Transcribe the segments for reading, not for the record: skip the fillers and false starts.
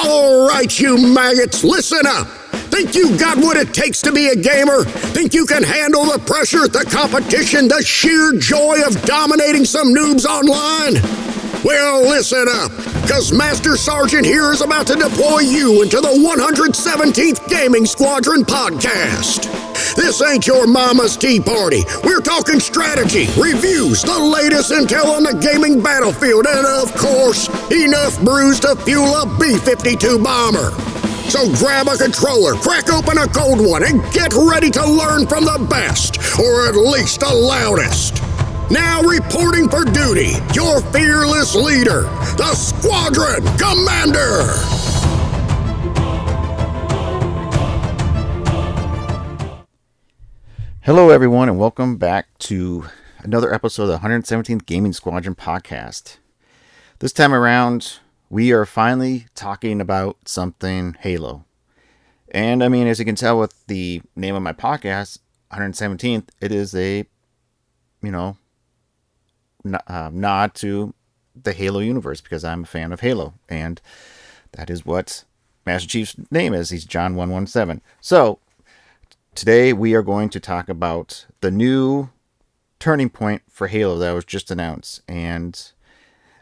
All right, you maggots, listen up. Think you got what it takes to be a gamer? Think you can handle the pressure, the competition, the sheer joy of dominating some noobs online? Well, listen up, because Master Sergeant here is about to deploy you into the 117th Gaming Squadron podcast. This ain't your mama's tea party. We're talking strategy, reviews, the latest intel on the gaming battlefield, and of course, enough brews to fuel a B-52 bomber. So grab a controller, crack open a cold one, and get ready to learn from the best, or at least the loudest. Now reporting for duty, your fearless leader, the Squadron Commander. Hello everyone, and welcome back to another episode of the 117th Gaming Squadron podcast. This time around, we are finally talking about something Halo. And I mean, as you can tell with the name of my podcast, 117th, it is a, nod to the Halo universe because I'm a fan of Halo. And that is what Master Chief's name is. He's John 117. So, today we are going to talk about the new turning point for Halo that was just announced. And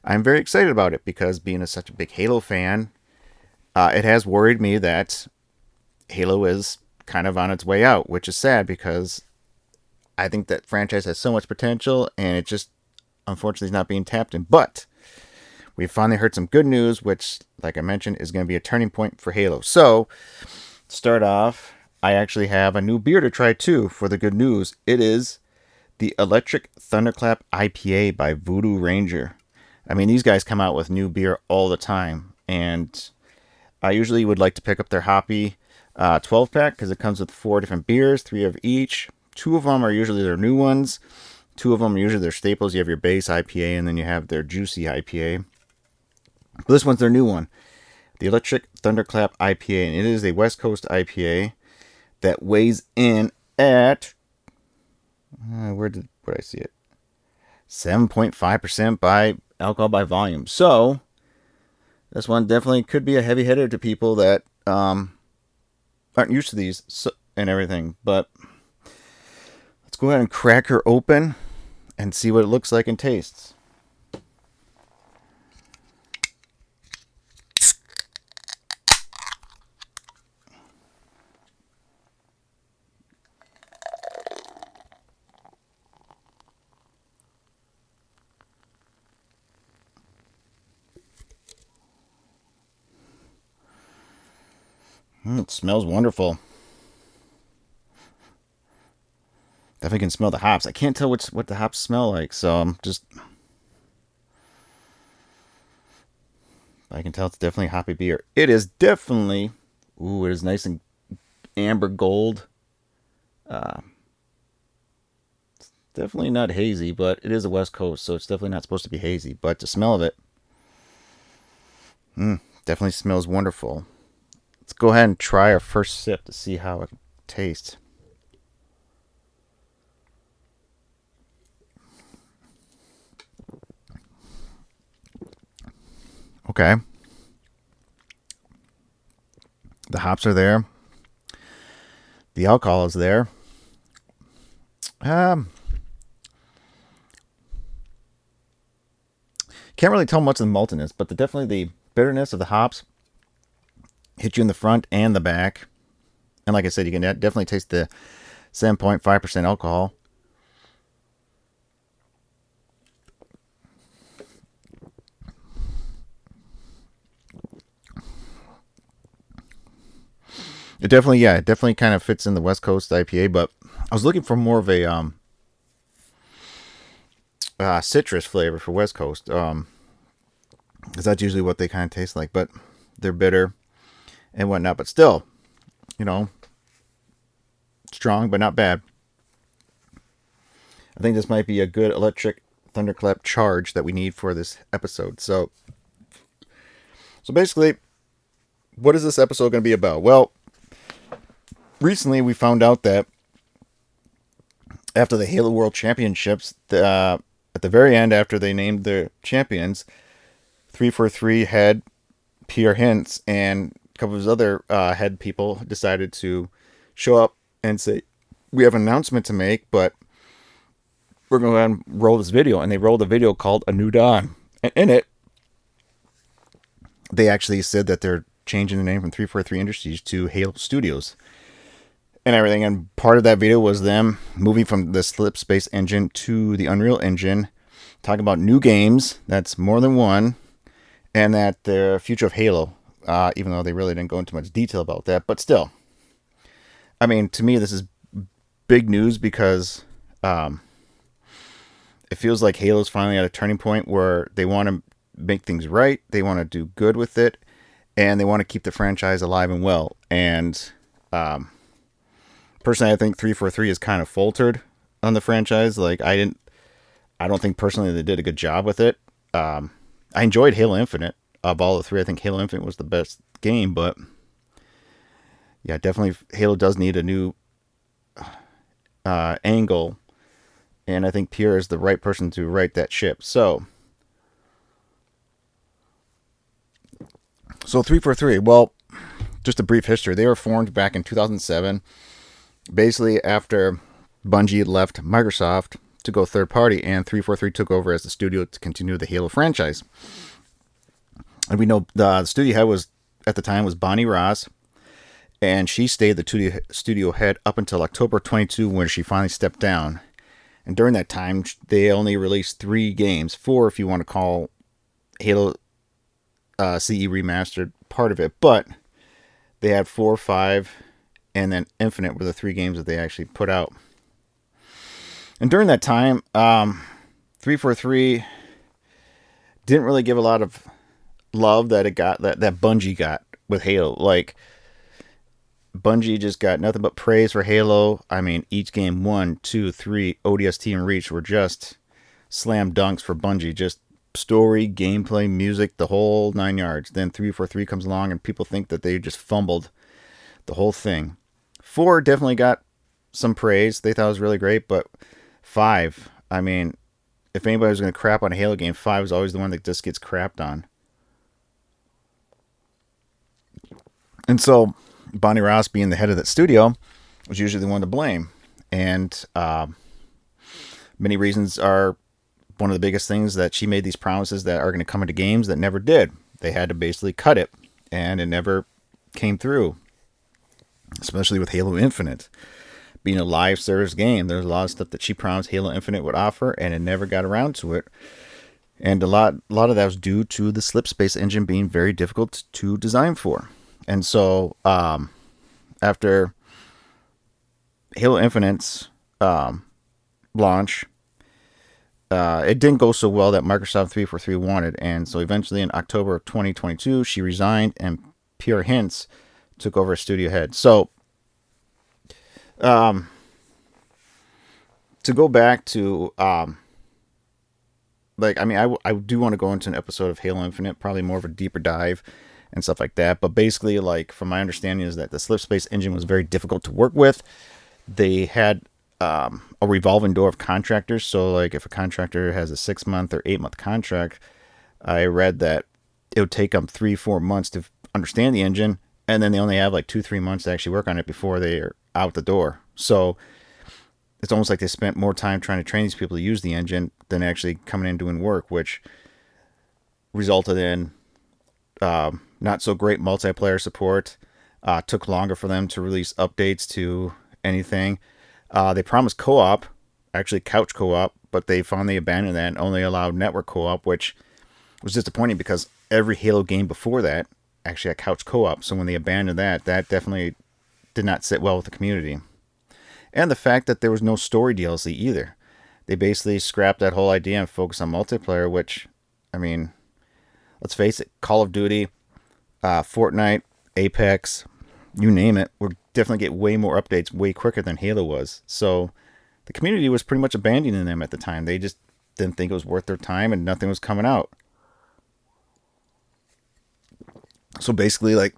I'm very excited about it because being such a big Halo fan, it has worried me that Halo is kind of on its way out, which is sad because I think that franchise has so much potential and it just unfortunately is not being tapped in. But we finally heard some good news, which, like I mentioned, is going to be a turning point for Halo. So, to start off, I actually have a new beer to try too for the good news. It is the Electric Thunderclap IPA by Voodoo Ranger. I mean, these guys come out with new beer all the time, and I usually would like to pick up their Hoppy 12-pack because it comes with 4 different beers, 3 of each. 2 of them are usually their new ones. 2 of them are usually their staples. You have your base IPA, and then you have their juicy IPA. But this one's their new one, the Electric Thunderclap IPA, and it is a West Coast IPA that weighs in at, where did I see it? 7.5% by alcohol by volume. So, this one definitely could be a heavy hitter to people that aren't used to these and everything. But let's go ahead and crack her open and see what it looks like and tastes. It smells wonderful. Definitely can smell the hops. I can't tell what the hops smell like, so I'm just... I can tell it's definitely a hoppy beer. It is definitely... Ooh, it is nice and amber gold. It's definitely not hazy, but it is the West Coast, so it's definitely not supposed to be hazy. But the smell of it... definitely smells wonderful. Let's go ahead and try our first sip to see how it tastes. Okay. The hops are there. The alcohol is there. Can't really tell much of the maltiness, but definitely the bitterness of the hops hit you in the front and the back. And like I said, you can definitely taste the 7.5% alcohol. It definitely kind of fits in the West Coast IPA, but I was looking for more of a citrus flavor for West Coast, because that's usually what they kind of taste like, but they're bitter and whatnot, but still, strong, but not bad. I think this might be a good Electric Thunderclap charge that we need for this episode. So basically, what is this episode going to be about? Well, recently we found out that after the Halo World Championships, at the very end, after they named their champions, 343 had Pierre Hintz and a couple of his other head people decided to show up and say, we have an announcement to make, but we're going to go ahead and roll this video. And they rolled a video called A New Dawn. And in it, they actually said that they're changing the name from 343 Industries to Halo Studios and everything. And part of that video was them moving from the Slip Space engine to the Unreal Engine, talking about new games, that's more than one, and that the future of Halo, even though they really didn't go into much detail about that. But still, I mean, to me, this is big news because it feels like Halo's finally at a turning point where they want to make things right, they want to do good with it, and they want to keep the franchise alive and well. And personally, I think 343 has kind of faltered on the franchise. Like, I don't think personally they did a good job with it. I enjoyed Halo Infinite. Of all the three, I think Halo Infinite was the best game, but yeah, definitely Halo does need a new angle, and I think Pierre is the right person to right that ship. So 343, well, just a brief history. They were formed back in 2007, basically after Bungie had left Microsoft to go third party, and 343 took over as the studio to continue the Halo franchise. And we know the studio head was, at the time, was Bonnie Ross, and she stayed the studio head up until October 22, when she finally stepped down. And during that time, they only released 3 games, 4 if you want to call Halo CE Remastered part of it, but they had 4, 5, and then Infinite were the 3 games that they actually put out. And during that time, 343 didn't really give a lot of love that it got, that Bungie got with Halo. Like, Bungie just got nothing but praise for Halo. I mean, each game 1, 2, 3, ODST, and Reach were just slam dunks for Bungie. Just story, gameplay, music, the whole 9 yards. Then 343 comes along and people think that they just fumbled the whole thing. 4 definitely got some praise. They thought it was really great, but 5, I mean, if anybody was going to crap on a Halo game, 5 is always the one that just gets crapped on. And so Bonnie Ross, being the head of that studio, was usually the one to blame. And many reasons are, one of the biggest things that she made these promises that are going to come into games that never did. They had to basically cut it, and it never came through. Especially with Halo Infinite being a live service game, there's a lot of stuff that she promised Halo Infinite would offer, and it never got around to it. And a lot of that was due to the Slip Space engine being very difficult to design for. And so after Halo Infinite's launch, it didn't go so well that Microsoft 343 wanted, and so eventually in October of 2022, she resigned, and Pierre Hintz took over as studio head. So, to go back to, I do want to go into an episode of Halo Infinite, probably more of a deeper dive and stuff like that, but basically, like, from my understanding is that the Slip Space engine was very difficult to work with. They had a revolving door of contractors. So, like, if a contractor has a 6-month or 8-month contract, I read that it would take them 3-4 months to understand the engine, and then they only have like 2-3 months to actually work on it before they're out the door. So it's almost like they spent more time trying to train these people to use the engine than actually coming in and doing work, which resulted in not so great multiplayer support. Took longer for them to release updates to anything. They promised co-op, actually couch co-op, but they finally abandoned that and only allowed network co-op, which was disappointing because every Halo game before that actually had couch co-op. So when they abandoned that, that definitely did not sit well with the community. And the fact that there was no story DLC either. They basically scrapped that whole idea and focused on multiplayer, which, I mean, let's face it, Call of Duty, Fortnite, Apex, you name it, would definitely get way more updates way quicker than Halo was. So the community was pretty much abandoning them at the time. They just didn't think it was worth their time, and nothing was coming out. So basically, like,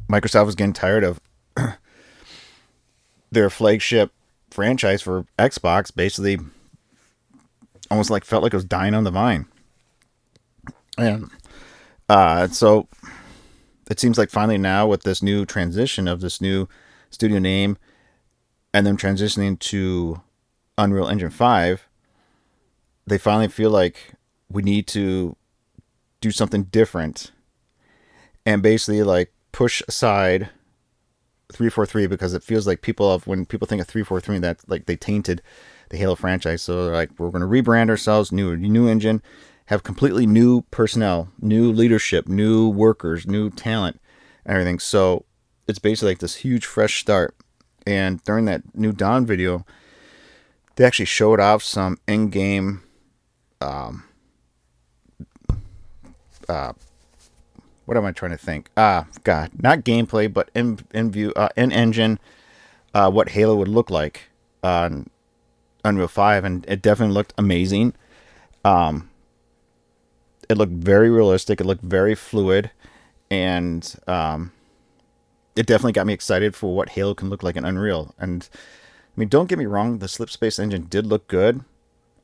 Microsoft was getting tired of their flagship franchise for Xbox, basically almost like felt like it was dying on the vine. And So it seems like finally now with this new transition of this new studio name and them transitioning to Unreal Engine 5, they finally feel like we need to do something different and basically like push aside 343 because it feels like when people think of 343, that like they tainted the Halo franchise. So they're like, we're going to rebrand ourselves, new engine, have completely new personnel, new leadership, new workers, new talent, and everything. So it's basically like this huge fresh start. And during that New Dawn video, they actually showed off some in-game what am I trying to think? God, not gameplay, but in engine, what Halo would look like on Unreal 5, and it definitely looked amazing. It looked very realistic. It looked very fluid, and it definitely got me excited for what Halo can look like in Unreal. And I mean, don't get me wrong, the Slipspace engine did look good.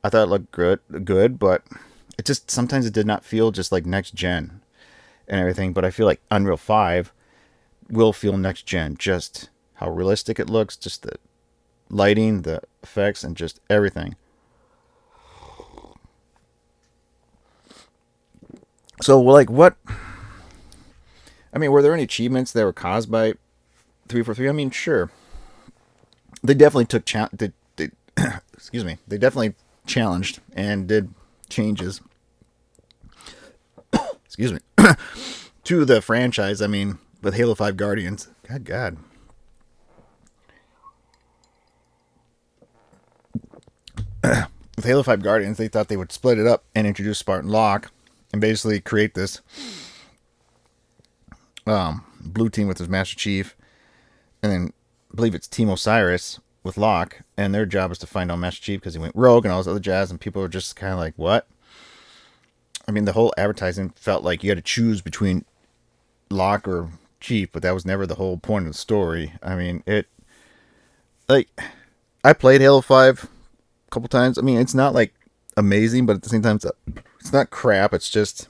I thought it looked good, but it just sometimes it did not feel just like next gen and everything. But I feel like Unreal 5 will feel next gen. Just how realistic it looks, just the lighting, the effects, and just everything. So, like, what? I mean, were there any achievements that were caused by 343? I mean, sure. They definitely took excuse me. They definitely challenged and did changes. Excuse me. To the franchise. I mean, with Halo 5 Guardians. God. With Halo 5 Guardians, they thought they would split it up and introduce Spartan Locke and basically create this blue team with his Master Chief, and then I believe it's Team Osiris with Locke, and their job is to find out Master Chief because he went rogue and all this other jazz, and people were just kind of like, what? I mean, the whole advertising felt like you had to choose between Locke or Chief, but that was never the whole point of the story. I mean, I played Halo 5 a couple times. I mean, it's not like amazing, but at the same time, it's not crap. It's just,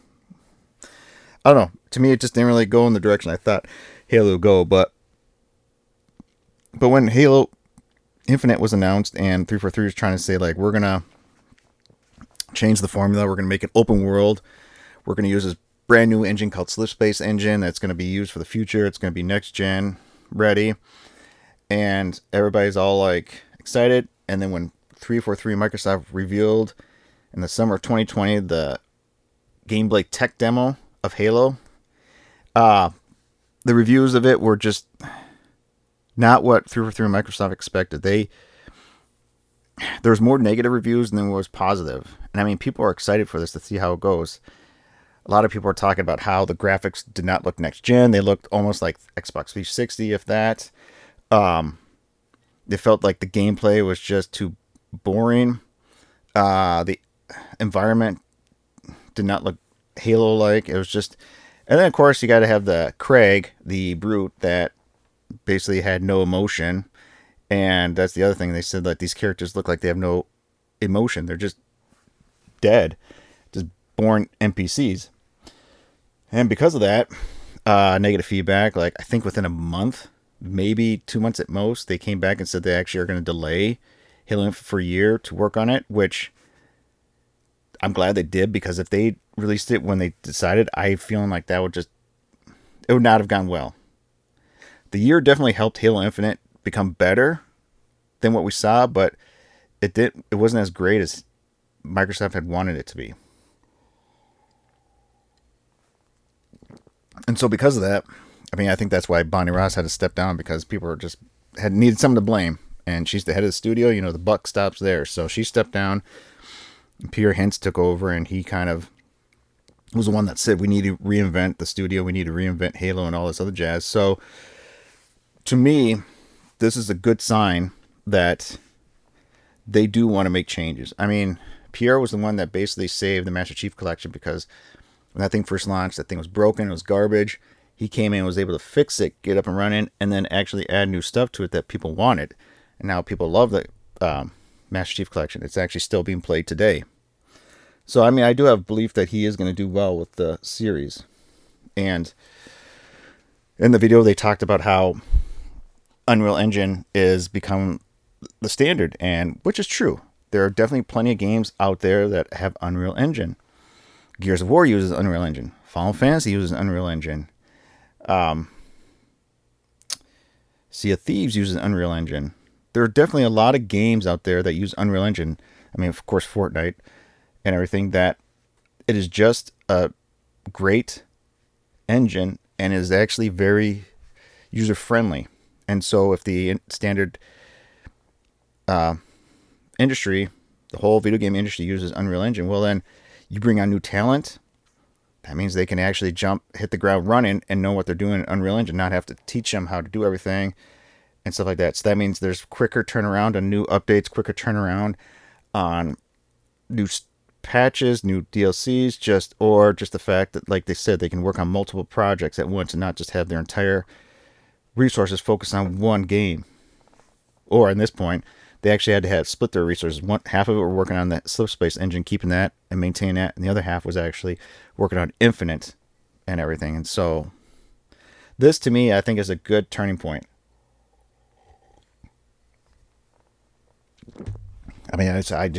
I don't know. To me, it just didn't really go in the direction I thought Halo would go. But when Halo Infinite was announced and 343 was trying to say, like, we're going to change the formula, we're going to make it open world, we're going to use this brand new engine called Slipspace engine that's going to be used for the future, it's going to be next gen ready, and everybody's all like excited. And then when 343 Microsoft revealed in the summer of 2020 the gameplay tech demo of Halo, the reviews of it were just not what 343 Microsoft expected. There was more negative reviews than there was positive. And I mean, people are excited for this to see how it goes. A lot of people are talking about how the graphics did not look next gen. They looked almost like Xbox 360, if that. It felt like the gameplay was just too boring. The environment did not look Halo-like. It was just... And then, of course, you got to have the Craig, the brute, that basically had no emotion. And that's the other thing. They said that these characters look like they have no emotion. They're just dead. Just born NPCs. And because of that, negative feedback, like I think within a month, maybe 2 months at most, they came back and said they actually are going to delay Halo Infinite for a year to work on it, which I'm glad they did, because if they released it when they decided, I feeling like it would not have gone well. The year definitely helped Halo Infinite become better than what we saw, but it wasn't as great as Microsoft had wanted it to be. And so because of that, I mean, I think that's why Bonnie Ross had to step down, because people had needed someone to blame, and she's the head of the studio. You know, the buck stops there. So she stepped down, and Peter Hintz took over, and he kind of was the one that said, we need to reinvent the studio. We need to reinvent Halo and all this other jazz. So to me, this is a good sign that they do want to make changes. I mean, Pierre was the one that basically saved the Master Chief Collection, because when that thing first launched, that thing was broken, it was garbage. He came in and was able to fix it, get up and running, and then actually add new stuff to it that people wanted. And now people love the Master Chief Collection. It's actually still being played today. So, I mean, I do have belief that he is going to do well with the series. And in the video, they talked about how Unreal Engine is become the standard, and which is true. There are definitely plenty of games out there that have Unreal Engine. Gears of War uses Unreal Engine. Final Fantasy uses Unreal Engine. Sea of Thieves uses Unreal Engine. There are definitely a lot of games out there that use Unreal Engine. I mean, of course, Fortnite and everything. That it is just a great engine and is actually very user friendly. And so, if the standard industry, the whole video game industry uses Unreal Engine, well, then you bring on new talent. That means they can actually hit the ground running and know what they're doing in Unreal Engine, not have to teach them how to do everything and stuff like that. So that means there's quicker turnaround on new updates, quicker turnaround on new patches, new DLCs, or just the fact that, like they said, they can work on multiple projects at once and not just have their entire resources focused on one game. Or in this point, they actually had to split their resources. Half of it were working on the Slipspace engine, keeping that and maintaining that, and the other half was actually working on Infinite and everything. And so this, to me, I think is a good turning point. I mean, it's a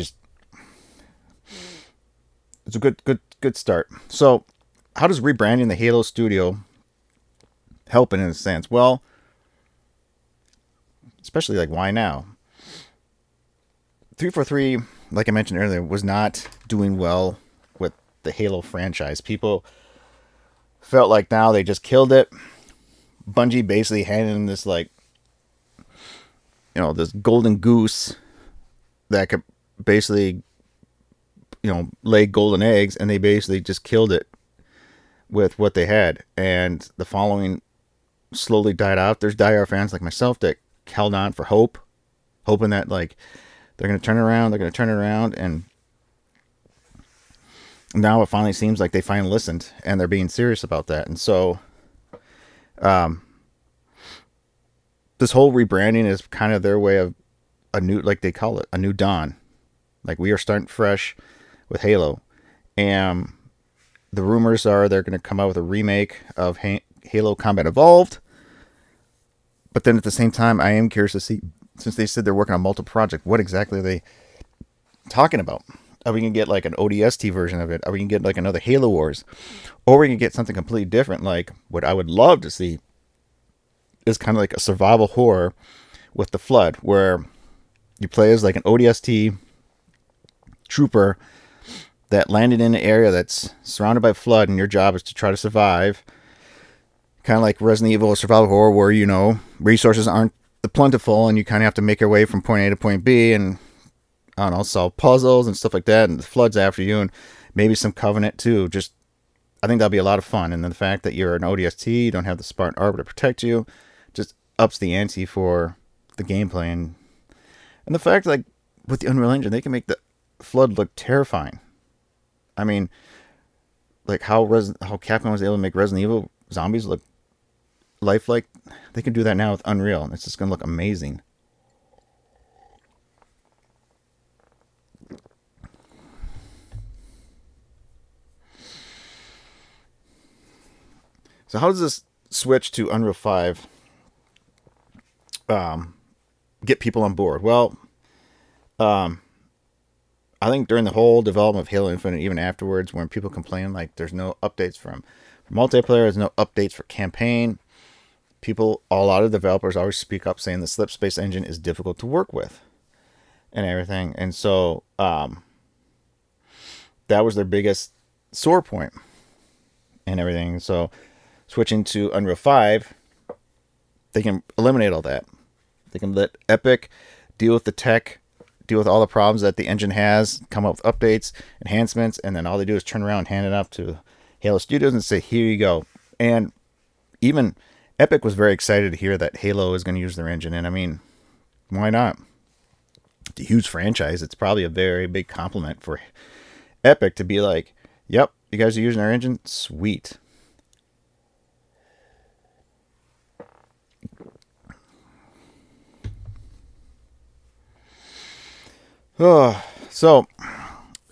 good start. So how does rebranding the Halo studio help in a sense? Well, especially like, why now? 343, like I mentioned earlier, was not doing well with the Halo franchise. People felt like now they just killed it. Bungie basically handed them this, like, this golden goose that could basically, lay golden eggs, and they basically just killed it with what they had. And the following slowly died out. There's diehard fans like myself that held on for hope, hoping that, like, they're going to turn it around, and now it finally seems like they finally listened, and they're being serious about that. And so, this whole rebranding is kind of their way of a new, like they call it, a new dawn. Like, we are starting fresh with Halo. And the rumors are they're going to come out with a remake of Halo Combat Evolved. But then at the same time, I am curious to see, since they said they're working on multiple projects, what exactly are they talking about? Are we going to get like an ODST version of it? Are we going to get like another Halo Wars? Or are we going to get something completely different? Like, what I would love to see is kind of like a survival horror with the Flood, where you play as like an ODST trooper that landed in an area that's surrounded by flood, and your job is to try to survive. Kind of like Resident Evil survival horror, where, resources aren't the plentiful, and you kind of have to make your way from point A to point B, and I don't know, solve puzzles and stuff like that, and the flood's after you, and maybe some Covenant too. I think that'll be a lot of fun. And then the fact that you're an ODST, you don't have the Spartan Arbor to protect you, just ups the ante for the gameplay. And the fact, like, with the Unreal Engine, they can make the flood look terrifying. I mean, like how Capcom was able to make Resident Evil zombies look lifelike, they can do that now with Unreal, and it's just going to look amazing. So how does this switch to Unreal 5 get people on board? Well, I think during the whole development of Halo Infinite, even afterwards, when people complain like there's no updates for multiplayer, there's no updates for campaign, a lot of developers always speak up saying the Slipspace engine is difficult to work with and everything. And so that was their biggest sore point and everything. So switching to Unreal 5, they can eliminate all that. They can let Epic deal with the tech, deal with all the problems that the engine has, come up with updates, enhancements, and then all they do is turn around and hand it off to Halo Studios and say, here you go. And even Epic was very excited to hear that Halo is going to use their engine. And I mean, why not? It's a huge franchise. It's probably a very big compliment for Epic to be like, yep, you guys are using our engine? Sweet. So,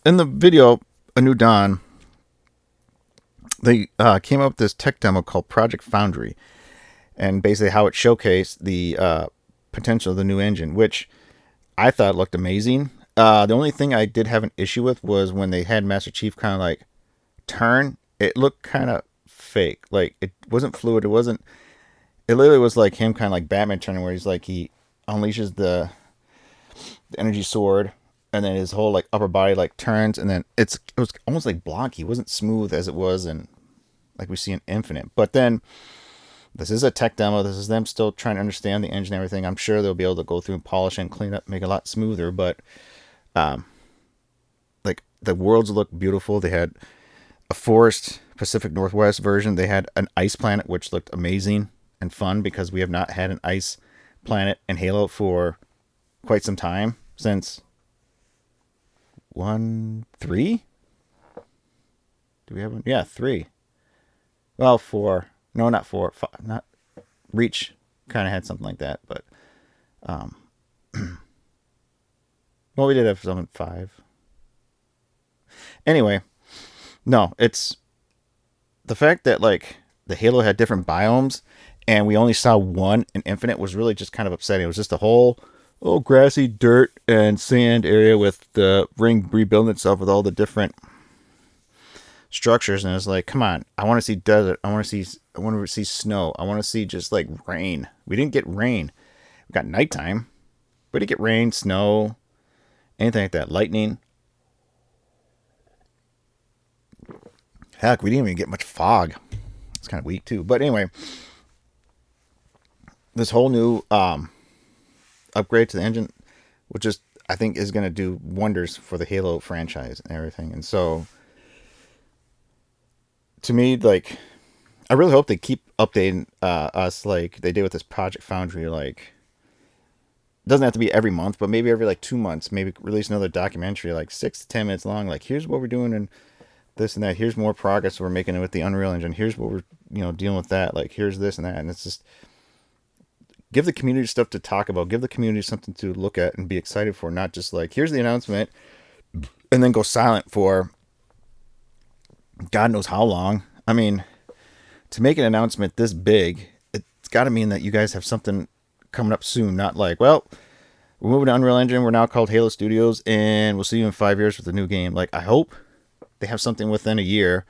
in the video, A New Dawn, they came up with this tech demo called Project Foundry, and basically how it showcased the potential of the new engine, which I thought looked amazing. The only thing I did have an issue with was when they had Master Chief kind of like turn. It looked kind of fake. Like, it wasn't fluid. It wasn't. It literally was like him kind of like Batman turning, where he's like he unleashes the energy sword, and then his whole like upper body like turns, and then it was almost like blocky. It wasn't smooth as it was in like we see in Infinite. But then this is a tech demo. This is them still trying to understand the engine and everything. I'm sure they'll be able to go through and polish and clean up, make it a lot smoother. But like the worlds look beautiful. They had a forest Pacific Northwest version. They had an ice planet, which looked amazing and fun because we have not had an ice planet in Halo for quite some time, since 3. Do we have one? Yeah, 3. Well, 4. No, not 4. 5, not Reach. Kind of had something like that, but well, we did have some in 5. Anyway, no, it's the fact that like the Halo had different biomes and we only saw one in Infinite was really just kind of upsetting. It was just a whole grassy dirt and sand area with the ring rebuilding itself with all the different structures, and it's like, come on, I want to see desert, I want to see snow, I want to see just like rain. We didn't get rain. We got nighttime. We didn't get rain, snow, anything like that. Lightning. Heck, we didn't even get much fog. It's kind of weak too. But anyway, this whole new upgrade to the engine, which is, I think, is going to do wonders for the Halo franchise and everything. And so, to me, like, I really hope they keep updating us like they did with this Project Foundry. Like, it doesn't have to be every month, but maybe every like 2 months, maybe release another documentary like 6 to 10 minutes long. Like, here's what we're doing and this and that. Here's more progress we're making with the Unreal Engine. Here's what we're dealing with that. Like, here's this and that. And it's just give the community stuff to talk about. Give the community something to look at and be excited for. Not just like, here's the announcement and then go silent for God knows how long. I mean, to make an announcement this big, it's got to mean that you guys have something coming up soon. Not like, well, we're moving to Unreal Engine. We're now called Halo Studios, and we'll see you in 5 years with a new game. Like, I hope they have something within a year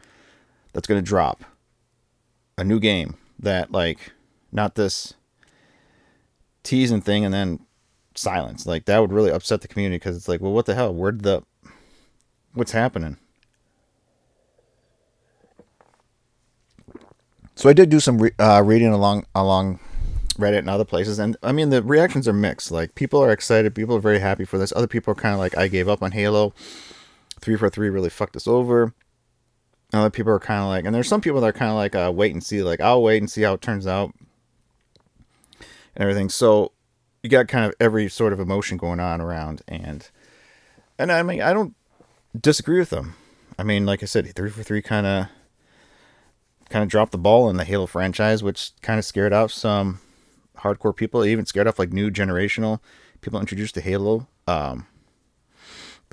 that's going to drop. A new game that, like, not this teasing thing and then silence. Like, that would really upset the community because it's like, well, what the hell? What's happening? So I did do some reading along Reddit and other places, and I mean the reactions are mixed. Like, people are excited, people are very happy for this. Other people are kind of like, I gave up on Halo. 343 really fucked us over. And other people are kind of like, and there's some people that are kind of like, wait and see. Like, I'll wait and see how it turns out and everything. So you got kind of every sort of emotion going on around, and I mean, I don't disagree with them. I mean, like I said, 343 kind of dropped the ball in the Halo franchise, which kind of scared off some hardcore people. It even scared off like new generational people introduced to Halo. But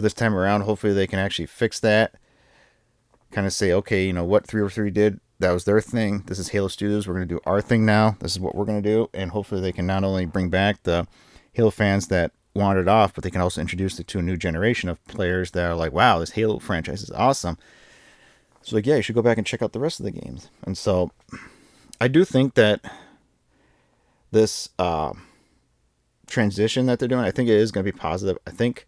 this time around, hopefully they can actually fix that. Kind of say, okay, what 303 did, that was their thing. This is Halo Studios. We're going to do our thing now. This is what we're going to do. And hopefully they can not only bring back the Halo fans that wandered off, but they can also introduce it to a new generation of players that are like, wow, this Halo franchise is awesome. So like, yeah, you should go back and check out the rest of the games. And so I do think that this transition that they're doing, I think it is going to be positive. I think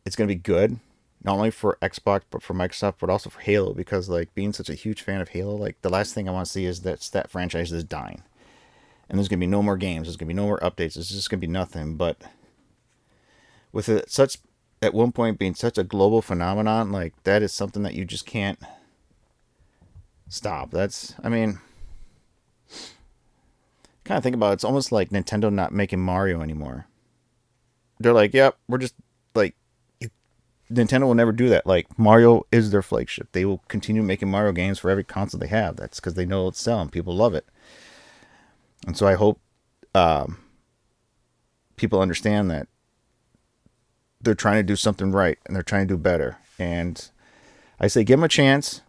it's going to be good, not only for Xbox, but for Microsoft, but also for Halo, because like being such a huge fan of Halo, like the last thing I want to see is that franchise is dying. And there's going to be no more games. There's going to be no more updates. It's just going to be nothing. But with it at one point being such a global phenomenon, like that is something that you just can't stop. I mean, kind of think about it, it's almost like Nintendo not making Mario anymore. They're like, yep, we're just like, Nintendo will never do that. Like, Mario is their flagship. They will continue making Mario games for every console they have. That's because they know it's selling. People love it. And so I hope people understand that they're trying to do something right and they're trying to do better. And I say, give them a chance.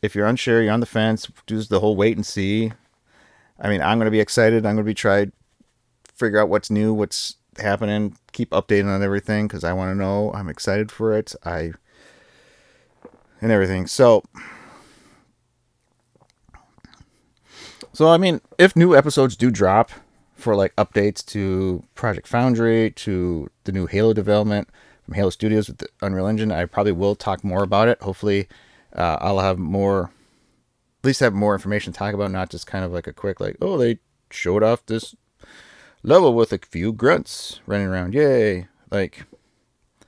if you're unsure, you're on the fence, do the whole wait and see. I mean, I'm going to be excited. I'm going to be trying figure out what's new, what's happening, keep updating on everything because I want to know. I'm excited for it. And everything. So I mean, if new episodes do drop for like updates to Project Foundry, to the new Halo development from Halo Studios with the Unreal Engine, I probably will talk more about it. Hopefully, I'll have more, at least have more information to talk about, not just kind of like a quick like, oh, they showed off this level with a few grunts running around, yay! Like, I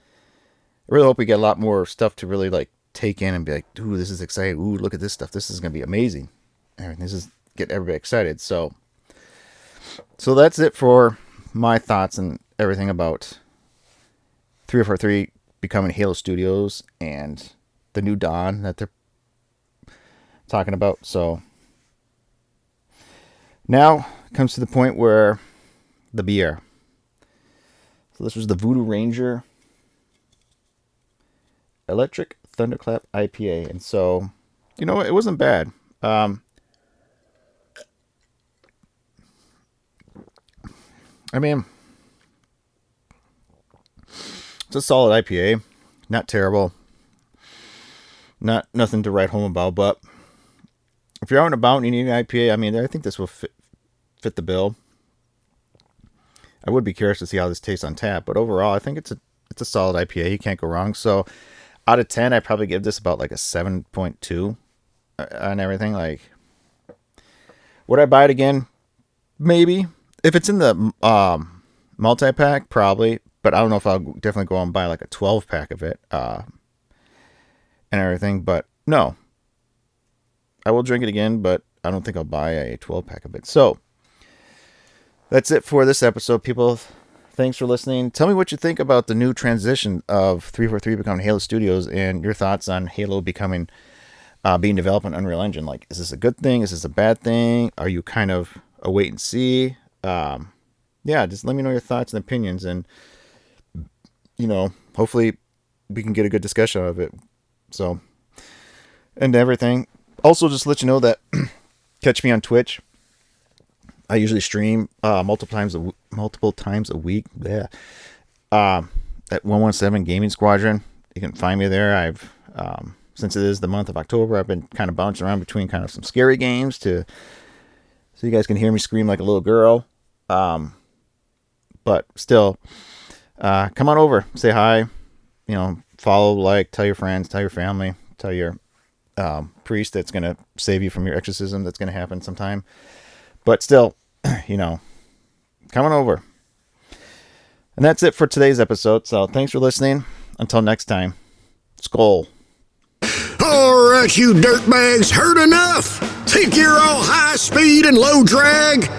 really hope we get a lot more stuff to really like take in and be like, ooh, this is exciting. Ooh, look at this stuff. This is gonna be amazing. And this is get everybody excited. So that's it for my thoughts and everything about 343 becoming Halo Studios and the new Dawn that they're talking about. So now comes to the point where the beer. So this was the Voodoo Ranger Electric Thunderclap IPA. And so, you know, it wasn't bad. I mean, it's a solid IPA. Not terrible. Nothing to write home about, but if you're out and about and you need an IPA, I mean, I think this will fit the bill. I would be curious to see how this tastes on tap, but overall, I think it's a solid IPA. You can't go wrong. So, out of 10, I probably give this about like a 7.2 on everything. Like, would I buy it again? Maybe. If it's in the multi-pack, probably. But I don't know if I'll definitely go and buy like a 12-pack of it and everything. But no. I will drink it again, but I don't think I'll buy a 12-pack of it. So, that's it for this episode, people. Thanks for listening. Tell me what you think about the new transition of 343 becoming Halo Studios and your thoughts on Halo becoming being developed on Unreal Engine. Like, is this a good thing? Is this a bad thing? Are you kind of a wait and see? Yeah, just let me know your thoughts and opinions, and you know, hopefully we can get a good discussion out of it. So, and everything. Also, just let you know that catch me on Twitch. I usually stream multiple times a week. Yeah, at 117 Gaming Squadron. You can find me there. I've since it is the month of October, I've been kind of bouncing around between kind of some scary games so you guys can hear me scream like a little girl. But still, come on over, say hi, you know, follow, like, tell your friends, tell your family, tell your priest that's going to save you from your exorcism that's going to happen sometime. But still, you know, come on over. And that's it for today's episode. So thanks for listening. Until next time, Skull. All right, you dirtbags, heard enough? Think you're all high speed and low drag?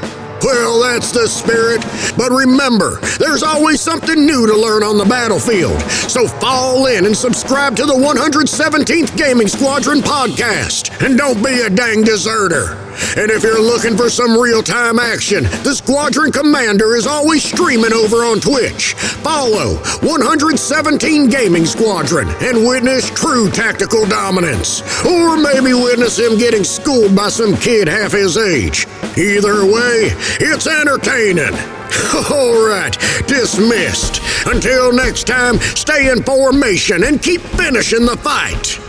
Well, that's the spirit. But remember, there's always something new to learn on the battlefield. So fall in and subscribe to the 117th Gaming Squadron podcast. And don't be a dang deserter. And if you're looking for some real-time action, the Squadron Commander is always streaming over on Twitch. Follow 117 Gaming Squadron and witness true tactical dominance. Or maybe witness him getting schooled by some kid half his age. Either way, it's entertaining. All right, dismissed. Until next time, stay in formation and keep finishing the fight.